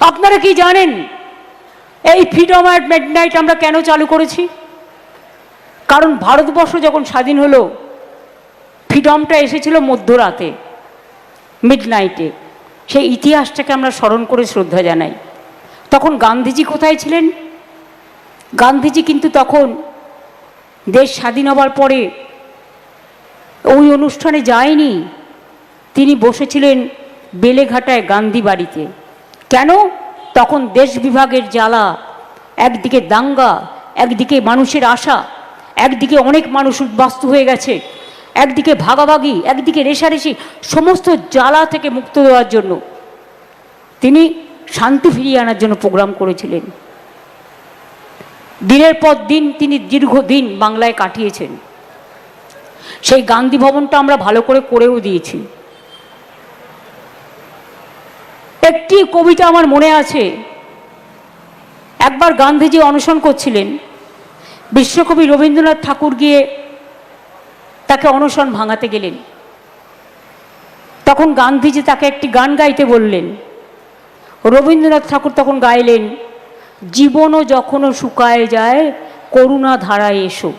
আপনারা কি জানেন এই ফ্রিডম অ্যাট মিডনাইট আমরা কেন চালু করেছি? কারণ ভারতবর্ষ যখন স্বাধীন হলো, ফ্রিডমটা এসেছিল মধ্যরাতে, মিডনাইটে। সেই ইতিহাসটাকে আমরা স্মরণ করে শ্রদ্ধা জানাই। তখন গান্ধীজি কোথায় ছিলেন? গান্ধীজি কিন্তু তখন দেশ স্বাধীন হবার পরে ওই অনুষ্ঠানে যায়নি। তিনি বসেছিলেন বেলেঘাটায় গান্ধী বাড়িতে। কেন? তখন দেশ বিভাগের জ্বালা, একদিকে দাঙ্গা, একদিকে মানুষের আশা, একদিকে অনেক মানুষ উদ্বাস্তু হয়ে গেছে, একদিকে ভাগাভাগি, একদিকে রেষারেষি, সমস্ত জ্বালা থেকে মুক্ত দেওয়ার জন্য তিনি শান্তি ফিরিয়ে আনার জন্য প্রোগ্রাম করেছিলেন। দিনের পর দিন তিনি দীর্ঘদিন বাংলায় কাটিয়েছেন। সেই গান্ধী ভবনটা আমরা ভালো করে করেও দিয়েছি। একটি কবিতা আমার মনে আছে, একবার গান্ধীজি অনশন করছিলেন, বিশ্বকবি রবীন্দ্রনাথ ঠাকুর গিয়ে তাকে অনশন ভাঙাতে গেলেন। তখন গান্ধীজি তাকে একটি গান গাইতে বললেন। রবীন্দ্রনাথ ঠাকুর তখন গাইলেন, জীবনও যখনও শুকায় যায়, করুণা ধারায় এসো।